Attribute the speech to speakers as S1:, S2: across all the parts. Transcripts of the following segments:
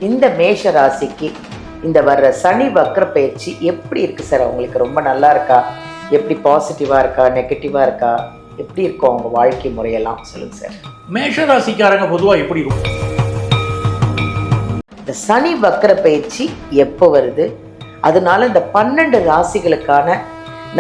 S1: இந்த மேஷ ராசிக்கு இந்த வர்ற சனி வக்ர பயிற்சி எப்படி இருக்கு சார்? அவங்களுக்கு ரொம்ப நல்லா இருக்கா? எப்படி பாசிட்டிவா இருக்கா, நெகட்டிவா இருக்கா, எப்படி இருக்கும் அவங்க வாழ்க்கை முறையெல்லாம் சொல்லுங்க சார்.
S2: மேஷ ராசிக்காரங்க பொதுவாக எப்படி இருக்கும்?
S1: இந்த சனி வக்ர பயிற்சி எப்போ வருது? அதனால இந்த 12 ராசிகளுக்கான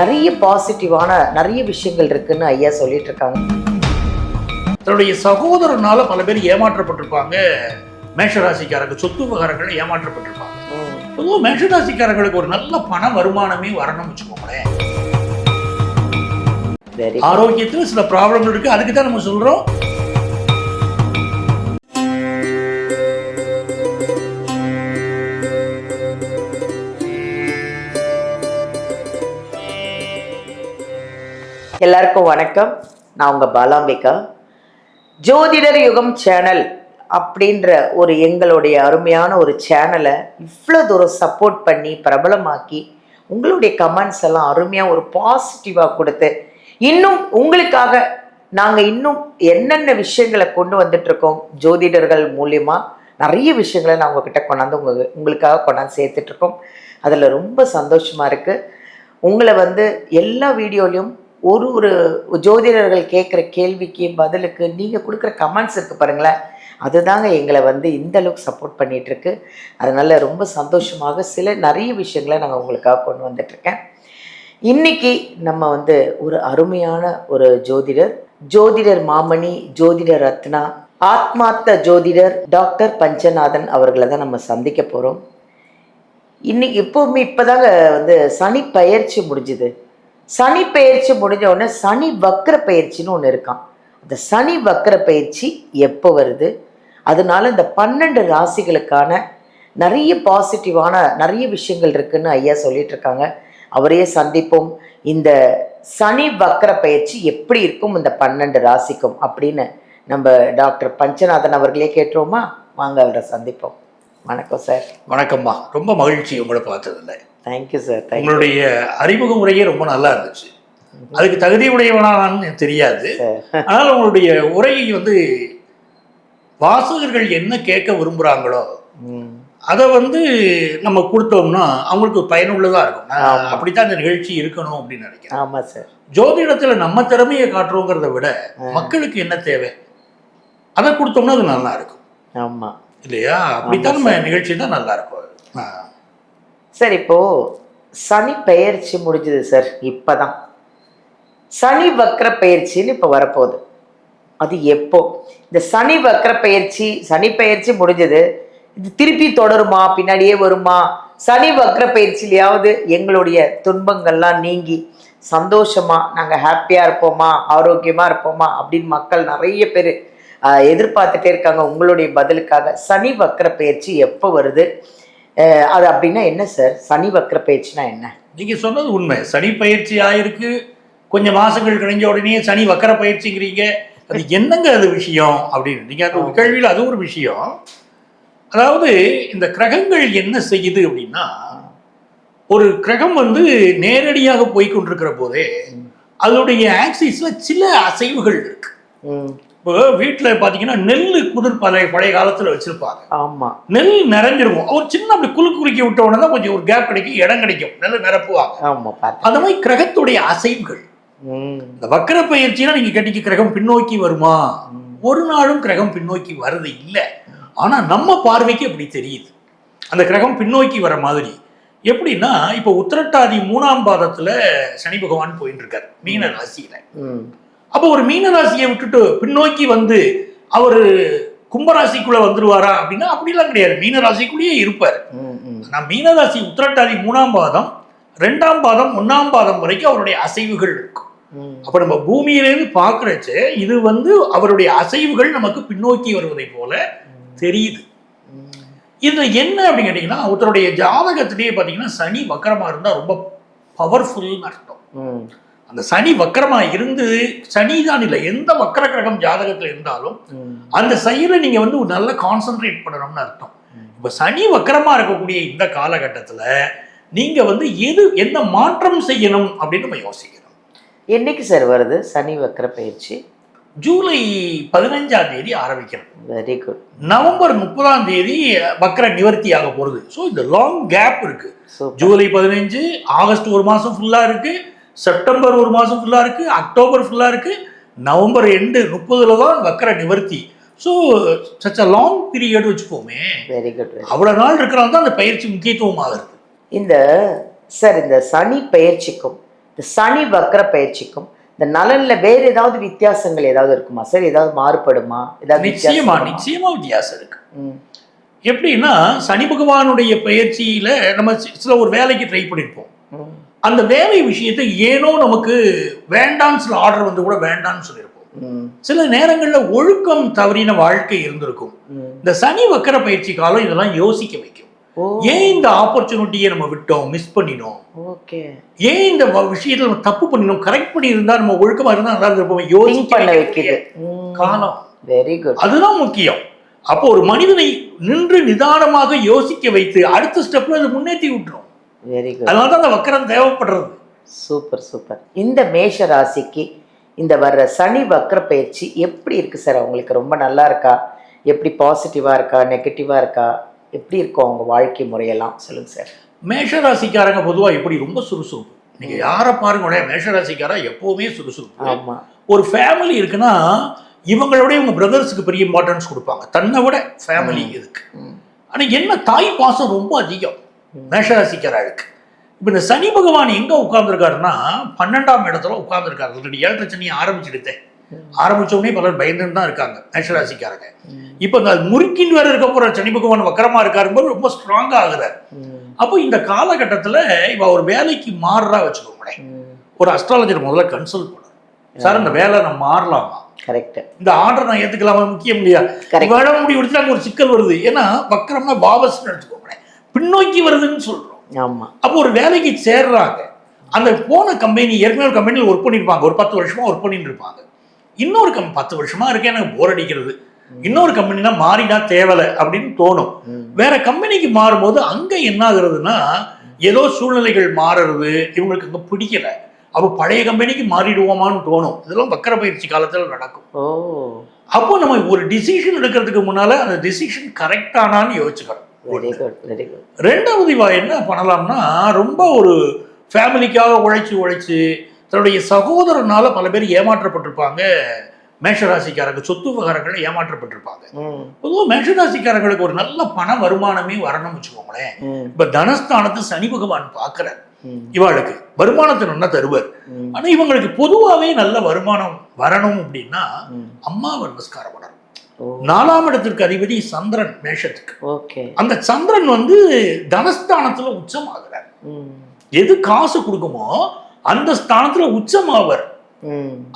S1: நிறைய பாசிட்டிவான நிறைய விஷயங்கள் இருக்குன்னு ஐயா சொல்லிட்டு இருக்காங்க.
S2: தன்னுடைய சகோதரனால பல பேர் ஏமாற்றப்பட்டிருப்பாங்க. மேஷராசிக்காரங்க சொத்து விவகாரங்கள் ஏமாற்றப்பட்டிருப்பாங்க. பொதுவாக மேஷராசிக்காரங்களுக்கு ஒரு நல்ல பண வருமானமே வரணும்னு வச்சுக்கோங்களேன். ஆரோக்கியத்தில் சில ப்ராப்ளங்கள் இருக்கு, அதுக்கு தான் நம்ம சொல்றோம்.
S1: எல்லாருக்கும் வணக்கம். நான் உங்க பாலாம்பிகா. ஜோதிடர் யுகம் சேனல் அப்படின்ற ஒரு எங்களுடைய அருமையான ஒரு சேனலை இவ்வளோ தூரம் சப்போர்ட் பண்ணி பிரபலமாக்கி உங்களுடைய கமெண்ட்ஸ் எல்லாம் அருமையாக ஒரு பாசிட்டிவாக கொடுத்து இன்னும் உங்களுக்காக நாங்கள் இன்னும் என்னென்ன விஷயங்களை கொண்டு வந்துட்ருக்கோம் ஜோதிடர்கள் மூலியமாக நிறைய விஷயங்களை நான் உங்ககிட்ட கொண்டாந்து உங்களுக்காக கொண்டாந்து சேர்த்துட்ருக்கோம். அதில் ரொம்ப சந்தோஷமாக இருக்குது. உங்களை எல்லா வீடியோலையும் ஒரு ஜோதிடர்கள் கேட்குற கேள்விக்கு பதிலுக்கு நீங்கள் கொடுக்குற கமெண்ட்ஸ் இருக்குது பாருங்களேன், அதுதாங்க எங்களை இந்த அளவுக்கு சப்போர்ட் பண்ணிகிட்ருக்கு. அதனால் ரொம்ப சந்தோஷமாக நிறைய விஷயங்களை நாங்கள் உங்களுக்காக கொண்டு வந்துட்ருக்கேன். இன்றைக்கி நம்ம ஒரு அருமையான ஒரு ஜோதிடர் மாமணி, ஜோதிடர் ரத்னா, ஆத்மார்த்த ஜோதிடர் டாக்டர் பஞ்சநாதன் அவர்களை தான் நம்ம சந்திக்க போகிறோம். இன்னைக்கு இப்போதாங்க சனி பயிற்சி முடிஞ்சுது. சனி பயிற்சி முடிஞ்ச உடனே சனி வக்ர பயிற்சின்னு ஒன்று இருக்கான். அந்த சனி வக்ர பயிற்சி எப்போ வருது? அதனால இந்த 12 ராசிகளுக்கான நிறைய பாசிட்டிவான நிறைய விஷயங்கள் இருக்குன்னு ஐயா சொல்லிட்டு இருக்காங்க. அவரையே சந்திப்போம். இந்த சனி வக்ர பயிற்சி எப்படி இருக்கும் இந்த 12 ராசிக்கும் அப்படின்னு நம்ம டாக்டர் பஞ்சநாதன் அவர்களே கேட்டுருவோமா? வாங்க அவரை சந்திப்போம். வணக்கம் சார்.
S2: வணக்கம்மா, ரொம்ப மகிழ்ச்சி உங்களை பார்த்ததில்லை.
S1: Thank you sir.
S2: உங்களுடைய அறிமுக முறையே ரொம்ப நல்லா இருந்துச்சு. அதுக்கு தகுதி உடையவனான்னு தெரியாது. ஆனால் உங்களுடைய உரையை வாசகர்கள் என்ன கேட்க விரும்புகிறாங்களோ அதை நம்ம கொடுத்தோம்னா அவங்களுக்கு பயனுள்ளதாக இருக்கும். அப்படித்தான் இந்த நிகழ்ச்சி இருக்கணும் அப்படின்னு நினைக்கிறேன்.
S1: ஆமாம் சார்.
S2: ஜோதிடத்தில் நம்ம திறமையை காட்டுறோங்கிறத விட மக்களுக்கு என்ன தேவை அதை கொடுத்தோம்னா அது நல்லா இருக்கும்.
S1: ஆமாம்
S2: இல்லையா? அப்படித்தான் நம்ம நிகழ்ச்சி தான் நல்லா இருக்கும்.
S1: சார், இப்போது சனி பயிற்சி முடிஞ்சுது சார். இப்போ தான் சனி வக்ர பயிற்சின்னு இப்போ வரப்போகுது. அது எப்போ? இந்த சனி வக்ர பயிற்சி, சனி பயிற்சி முடிஞ்சது, இது திருப்பி தொடருமா, பின்னாடியே வருமா? சனி வக்ர பயிற்சியிலையாவது எங்களுடைய துன்பங்கள்லாம் நீங்கி சந்தோஷமாக நாங்கள் ஹாப்பியாக இருப்போமா, ஆரோக்கியமாக இருப்போமா அப்படின்னு மக்கள் நிறைய பேர் எதிர்பார்த்துட்டே இருக்காங்க உங்களுடைய பதிலுக்காக. சனி வக்ர பயிற்சி எப்போ வருது? அது அப்படின்னா என்ன சார்? சனி வக்ர பயிற்சினா என்ன?
S2: நீங்கள் சொன்னது உண்மை. சனி பயிற்சி ஆயிருக்கு, கொஞ்சம் மாதங்கள் கழிஞ்ச உடனே சனி வக்கர பயிற்சிங்கிறீங்க. அது என்னங்க அது விஷயம் அப்படின்னு நீங்கள் அது ஒரு கேள்வியில் அது ஒரு விஷயம். அதாவது இந்த கிரகங்கள் என்ன செய்யுது அப்படின்னா, ஒரு கிரகம் நேரடியாக போய்கொண்டிருக்கிற போதே அதனுடைய ஆக்சிஸில் சில அசைவுகள் இருக்கு. இப்போ வீட்டில் பார்த்தீங்கன்னா நெல் குதிர் பழைய காலத்தில் வச்சிருப்பாங்க.
S1: ஆமாம்.
S2: நெல் நிறைஞ்சிருக்கும். ஒரு சின்ன அப்படி குறுக்கி விட்ட உடனே தான் கொஞ்சம் ஒரு கேப் கிடைக்கும், இடம் கிடைக்கும், நெல் நிரப்புவாங்க.
S1: ஆமாம்.
S2: அந்த மாதிரி கிரகத்துடைய அசைவுகள். இந்த வக்கர பயிற்சினா நீங்க கேட்டீங்க கிரகம் பின்னோக்கி வருமா? ஒரு நாளும் கிரகம் பின்னோக்கி வருது இல்லை. ஆனா நம்ம பார்வைக்கு அப்படி தெரியுது அந்த கிரகம் பின்னோக்கி வர மாதிரி. எப்படின்னா, இப்போ உத்திரட்டாதி 3ஆம் பாதத்துல சனி பகவான் போயிட்டு இருக்காரு மீன ராசியில. அப்போ ஒரு மீன ராசியை விட்டுட்டு பின்னோக்கி அவர் கும்பராசிக்குள்ள வந்துருவாரா அப்படின்னா அப்படிலாம் கிடையாது. மீனராசிக்குள்ளேயே இருப்பார். நான் மீனராசி உத்திரட்டாதி 3ஆம் பாதம், 2ஆம் பாதம், 1ஆம் பாதம் வரைக்கும் அவருடைய அசைவுகள் இருக்கும். அப்ப நம்ம பூமியிலேருந்து பார்க்கறச்சு இது அவருடைய அசைவுகள் நமக்கு பின்னோக்கி வருவதை போல தெரியுது. இது என்ன அப்படின்னு கேட்டீங்கன்னா, ஒருத்தருடைய ஜாதகத்திலேயே பார்த்தீங்கன்னா சனி வக்கரமா இருந்தா ரொம்ப பவர்ஃபுல்னு அர்த்தம். அந்த சனி வக்கரமா இருந்து, சனி தான் இல்லை, எந்த வக்கர கிரகம் ஜாதகத்துல இருந்தாலும் அந்த செயலை நீங்க ஒரு நல்ல கான்சென்ட்ரேட் பண்ணணும்னு அர்த்தம். இப்ப சனி வக்கரமா இருக்கக்கூடிய இந்த காலகட்டத்துல நீங்க என்ன மாற்றம் செய்யணும் அப்படின்னு நம்ம யோசிக்கணும்.
S1: என்னைக்கு சார் வருது சனி வக்கர பயிற்சி?
S2: ஜூலை 15ஆம் தேதி ஆரம்பிக்கிறோம்.
S1: Very good.
S2: நவம்பர் 30ஆம் தேதி வக்ர நிவர்த்தி ஆக போறது. ஸோ இந்த லாங் கேப் இருக்கு. ஜூலை 15, ஆகஸ்ட் ஒரு மாசம் ஃபுல்லா இருக்கு, செப்டம்பர் ஒரு மாசம் ஃபுல்லா இருக்கு, அக்டோபர் ஃபுல்லா இருக்கு, நவம்பர் எண்டு 30ல தான் வக்ர நிவர்த்தி. So such a long period வச்சுப்போமே.
S1: Very good.
S2: அவ்வளவு நாள் இருக்கிறனால தான் அந்த பயிற்சி முக்கியத்துவம் ஆகுது.
S1: இந்த சார் இந்த சனி பயிற்சிக்கும் இந்த சனி வக்ர பயிற்சிக்கும் இந்த நலன்ல வேற ஏதாவது வித்தியாசங்கள் ஏதாவது இருக்குமா சார்? ஏதாவது மாறுபடுமா? ஏதாவது
S2: நிச்சயமா வித்தியாசம் இருக்கு. எப்படின்னா சனி பகவானுடைய பயிற்சியில நம்ம சில ஒரு வேலைக்கு ட்ரை பண்ணிருப்போம். அந்த வேலை விஷயத்தை ஏனோ நமக்கு வேண்டான்னு சில ஆர்டர் வந்து கூட வேண்டான்னு சொல்லியிருப்போம். சில நேரங்கள்ல ஒழுக்கம் தவறின வாழ்க்கை இருந்திருக்கும். இந்த சனி வக்கர பயிற்சி காலம் இதெல்லாம் யோசிக்க வைக்கும். ஏன் இந்த ஆப்பர்ச்சுனிட்டியை நம்ம விட்டோம், மிஸ் பண்ணினோம், ஏன் இந்த விஷயத்துல நம்ம தப்பு பண்ணினோம், கரெக்ட் பண்ணி இருந்தா நம்ம ஒழுக்கமா இருந்தா நல்லா இருந்திருப்போம், யோசிக்க வைக்கிது காலம். Very good. அதுதான் முக்கியம். அப்போ ஒரு மனிதனை நின்று நிதானமாக யோசிக்க வைத்து அடுத்த ஸ்டெப்ல அதை முன்னேற்றி விட்டுரும். Very good. அதனாலதான் அந்த வக்கரம் தேவைப்படுறது. Super super. இந்த மேஷ ராசிக்கு இந்த வர்ற சனி வக்ர பயிற்சி எப்படி இருக்கு சார்? அவங்களுக்கு ரொம்ப நல்லா இருக்கா? எப்படி பாசிட்டிவா இருக்கா, நெகட்டிவா இருக்கா, எப்படி இருக்கும் அவங்க வாழ்க்கை முறையெல்லாம் சொல்லுங்க சார். மேஷராசிக்காரங்க பொதுவாக எப்படி ரொம்ப சுறுசுறுப்பு. நீங்க யாரை பாருங்க, மேஷராசிக்காரா எப்பவுமே சுறுசுறுப்பு. ஆமா. ஒரு ஃபேமிலி இருக்குன்னா இவங்களோட இவங்க பிரதர்ஸுக்கு பெரிய இம்பார்ட்டன்ஸ் கொடுப்பாங்க, தன்னை விட ஃபேமிலி இருக்கு. ஆனா என்ன தாய் பாசம் ரொம்ப அதிகம் மேஷராசிக்காரருக்கு. இப்போ இந்த சனி பகவான் எங்க உட்கார்ந்துருக்காருன்னா 12ஆம் இடத்துல உட்கார்ந்துருக்காரு. ஆல்ரெடி 7 சனியை ஆரம்பிச்சுடுத்தேன். ஆரம்பிச்ச உடனே பலர் பயந்துன்னு தான் இருக்காங்க மேஷராசிக்காரங்க. இப்போ இந்த முறுக்கின் வேற இருக்க போற சனி பகவான் வக்கரமா இருக்காரும்போது ரொம்ப ஸ்ட்ராங்கா ஆகுறாரு. அப்போ இந்த காலகட்டத்துல இவ ஒரு வேலைக்கு மாறுறா வச்சுக்கோங்களேன், ஒரு அஸ்ட்ராலஜர் முதல்ல கன்சல்ட் பண்ணும். சார் இந்த வேலை நான் மாறலாமா, கரெக்ட், இந்த ஆர்டர் நான் ஏத்துக்கலாமா, முக்கியம் இல்லையா, வேலை முடிவு எடுத்து அங்க ஒரு சிக்கல் வருது. ஏன்னா வக்கரம்னா பாவஸ் எடுத்துக்கோங்களேன், பின்னோக்கி வருதுன்னு சொல்றோம். ஆமா. அப்போ ஒரு வேலைக்கு சேர்றாங்க. அந்த போன கம்பெனி ஏற்கனவே ஒரு கம்பெனியில் ஒர்க் பண்ணிருப்பாங்க, ஒரு 10 வருஷமா ஒர்க் பண்ணிட்டு இருப்பாங்க. இன்னொரு 10 வருஷமா இருக்கேன், எனக்கு போர் அடிக்கிறது, இன்னொரு கம்பெனினா மாறினா தேவலை அப்படின்னு தோணும். வேற கம்பெனிக்கு மாறும்போது அங்க என்ன ஆகுறதுன்னா ஏதோ சூழ்நிலைகள் மாறுறது, இவங்களுக்கு அங்க பிடிக்கல, அப்போ பழைய கம்பெனிக்கு மாறிடுவோமான்னு தோணும். இதெல்லாம் வக்கர பயிற்சி காலத்துல நடக்கும். அப்போ நம்ம ஒரு டிசிஷன் எடுக்கிறதுக்கு முன்னால அந்த டிசிஷன் கரெக்டானான்னு யோசிச்சுக்கணும். ரெண்டாவது என்ன பண்ணலாம்னா, ரொம்ப ஒரு ஃபேமிலிக்காக உழைச்சு தன்னுடைய சகோதரனால பல பேர் ஏமாற்றப்பட்டிருப்பாங்க. மேஷராசிக்காரங்க சொத்து விவகாரங்கள் ஏமாற்றப்பட்டிருப்பாங்க. பொதுவாக மேஷராசிக்காரங்களுக்கு ஒரு நல்ல பண வருமானமே வரணும்னு வச்சுக்கோங்களேன். இப்ப தனஸ்தானத்தை சனி பகவான் பார்க்கிறார், இவாளுக்கு வருமானத்தை நல்லா தருவார். ஆனா இவங்களுக்கு பொதுவாகவே நல்ல வருமானம் வரணும் அப்படின்னா அம்மாவை நமஸ்காரம் பண்ணணும். 4ஆம் இடத்திற்கு அதிபதி சந்திரன் மேஷத்துக்கு. அந்த சந்திரன் வந்து தனஸ்தானத்துல உச்சமாகிறார். எது காசு கொடுக்குமோ அந்த ஸ்தானத்துல உச்சமாவர்.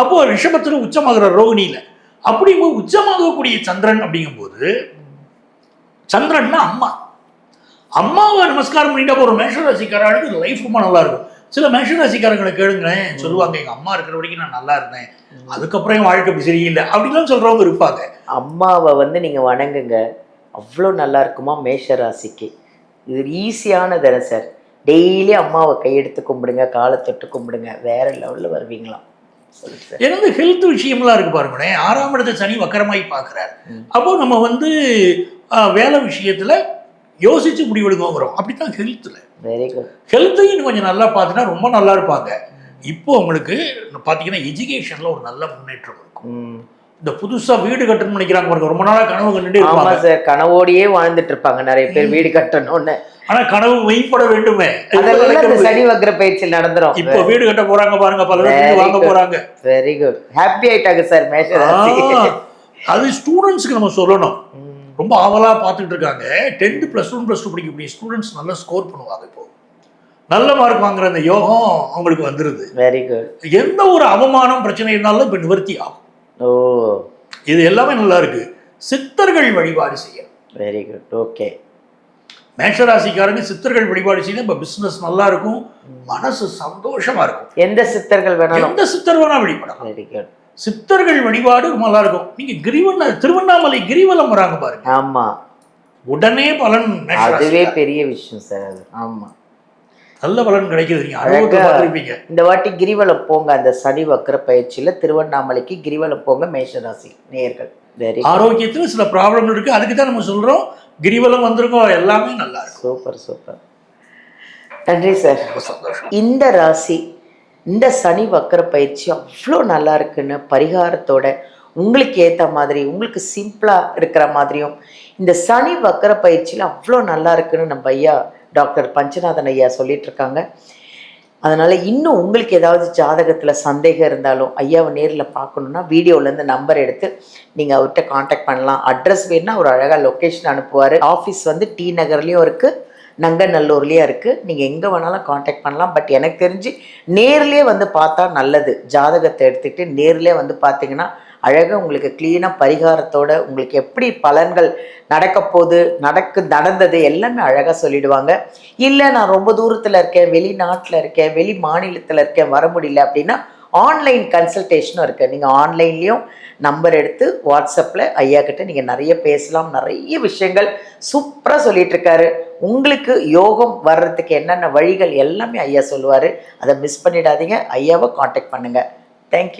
S2: அப்போ ரிஷபத்துல உச்சமாகிற ரோகிணியில. அப்படி உச்சமாகக்கூடிய சந்திரன் அப்படிங்கும் போது சந்திரன்னா அம்மாவை நமஸ்காரம் பண்ணிட்டா ஒரு மேஷராசிக்காரர்களுக்கு லைஃப் ரொம்ப நல்லா இருக்கும். சில மேஷராசிக்காரங்களை கேளுங்களேன், சொல்லுவாங்க எங்க அம்மா இருக்கிற வரைக்கும் நான் நல்லா இருந்தேன், அதுக்கப்புறம் என் வாழ்க்கை அப்படி சரியில்லை அப்படிலாம் சொல்றவங்க இருப்பாங்க. அம்மாவை வந்து நீங்க வணங்குங்க, அவ்வளோ நல்லா இருக்குமா மேஷராசிக்கு. இது ஈஸியானதானே சார். டெய்லி அம்மாவை கையெடுத்து கும்பிடுங்க, காலை தொட்டு கும்பிடுங்க, வேற லெவலில் வருவீங்களாம். எனக்கு ஹெல்த் விஷயம்லாம் இருக்கு பாருங்களேன். 6ஆம் இடத்தை சனி வக்கரமாய் பார்க்குறாரு. அப்போ நம்ம வந்து வேலை விஷயத்துல யோசிச்சு முடிவெடுக்கிறோம். அப்படித்தான் ஹெல்த்ல. Very good. ஹெல்த்தையும் கொஞ்சம் நல்லா பார்த்துன்னா ரொம்ப நல்லா இருப்பாங்க. இப்போ உங்களுக்கு பார்த்தீங்கன்னா எஜுகேஷன்ல ஒரு நல்ல முன்னேற்றம் இருக்கும். இந்த புதுசா வீடு கட்டணும்னு நினைக்கிறாங்க பாருங்க, ரொம்ப நாளா கனவு கண்டுட்டே இருப்பாங்க சார். கனவோடையே வாழ்ந்துட்டு இருப்பாங்க நிறைய பேர் வீடு கட்டணும்னு. ஆனா கனவு மெய்ப்பட வேண்டுமே, அதெல்லாம் சனி வக்ர பயிற்சியில் நடந்துரும். இப்போ வீடு கட்ட போறாங்க பாருங்க, பல பேர் வாங்க போறாங்க. Very good. ஹாப்பி ஆயிட்டாங்க சார் மேஷராசி. அது ஸ்டூடெண்ட்ஸ்க்கு நம்ம சொல்லணும், ரொம்ப ஆவலா பார்த்துட்டு இருக்காங்க. 10th +1 +2 படிக்கக்கூடிய ஸ்டூடெண்ட்ஸ் நல்லா ஸ்கோர் பண்ணுவாங்க. இப்போ நல்ல மார்க் வாங்குற அந்த யோகம் அவங்களுக்கு வந்துருது. Very good. எந்த ஒரு அவமானம் பிரச்சனை இருந்தாலும் இப்ப நிவர்த்தி ஆகும். ஓ, இது எல்லாமே நல்லா இருக்கு. சித்தர்கள் வழிபாடு செய்யணும். Very good. ஓகே. மேஷராசிக்காரங்க சித்தர்கள் வழிபாடு செய்ய இப்ப பிசினஸ் நல்லா இருக்கும், மனசு சந்தோஷமா இருக்கும். எந்த சித்தர்கள் வேணாலும், எந்த சித்தர் வேணா வழிபடலாம். Very good. சித்தர்கள் வழிபாடு நல்லா இருக்கும். நீங்க திருவண்ணாமலை கிரிவலம் வராங்க பாருங்க, ஆமா, உடனே பலன். அதுவே பெரிய விஷயம் சார். ஆமா, நல்ல பலன் கிடைக்குது. நீங்க அனுபவத்தை பார்த்திருப்பீங்க.
S1: இந்த வாட்டி கிரிவலம் போங்க, அந்த சனி வக்கர பயிற்சியில திருவண்ணாமலைக்கு கிரிவலம் போங்க மேஷராசி நேயர்கள். வெரி
S2: ஆரோக்கியத்துல சில ப்ராப்ளம் இருக்கு, அதுக்கு தான் நம்ம சொல்றோம் கிரிவலம் வந்திருக்கோம், எல்லாமே நல்லா இருக்கும்.
S1: சூப்பர் சூப்பர், நன்றி சார்.
S2: ரொம்ப சந்தோஷம்.
S1: இந்த ராசி இந்த சனி வக்கர பயிற்சி அவ்வளோ நல்லா இருக்குன்னு பரிகாரத்தோட உங்களுக்கு ஏற்ற மாதிரி உங்களுக்கு சிம்பிளாக இருக்கிற மாதிரியும் இந்த சனி வக்கர பயிற்சியில் அவ்வளோ நல்லா இருக்குன்னு நம்ம ஐயா டாக்டர் பஞ்சநாதன் ஐயா சொல்லிட்டு இருக்காங்க. அதனால் இன்னும் உங்களுக்கு ஏதாவது ஜாதகத்தில் சந்தேகம் இருந்தாலும் ஐயாவை நேரில் பார்க்கணுன்னா வீடியோலேருந்து நம்பர் எடுத்து நீங்கள் அவர்கிட்ட காண்டாக்ட் பண்ணலாம். அட்ரஸ் வேணுன்னா ஒரு அழகாக லொக்கேஷன் அனுப்புவார். ஆஃபீஸ் வந்து டி நகர்லேயும் இருக்குது, நங்கநல்லூர்லேயும் இருக்குது. நீங்கள் எங்கே வேணாலும் காண்டாக்ட் பண்ணலாம். பட் எனக்கு தெரிஞ்சு நேர்லேயே வந்து பார்த்தா நல்லது. ஜாதகத்தை எடுத்துக்கிட்டு நேர்லேயே வந்து பார்த்தீங்கன்னா அழகாக உங்களுக்கு க்ளீனாக பரிகாரத்தோட உங்களுக்கு எப்படி பலன்கள் நடந்தது எல்லாமே அழகாக சொல்லிடுவாங்க. இல்லை நான் ரொம்ப தூரத்தில் இருக்கேன், வெளிநாட்டில் இருக்கேன், வெளி மாநிலத்தில் இருக்கேன், வர முடியல அப்படின்னா ஆன்லைன் கன்சல்டேஷனும் இருக்குது. நீங்கள் ஆன்லைன்லேயும் நம்பர் எடுத்து வாட்ஸ்அப்பில் ஐயா கிட்ட நீங்கள் நிறைய பேசலாம். நிறைய விஷயங்கள் சூப்பராக சொல்லிட்டு இருக்காரு. உங்களுக்கு யோகம் வர்றதுக்கு என்னென்ன வழிகள் எல்லாமே ஐயா சொல்லுவார். அதை மிஸ் பண்ணிடாதீங்க. ஐயாவை காண்டாக்ட் பண்ணுங்கள். தேங்க்யூ.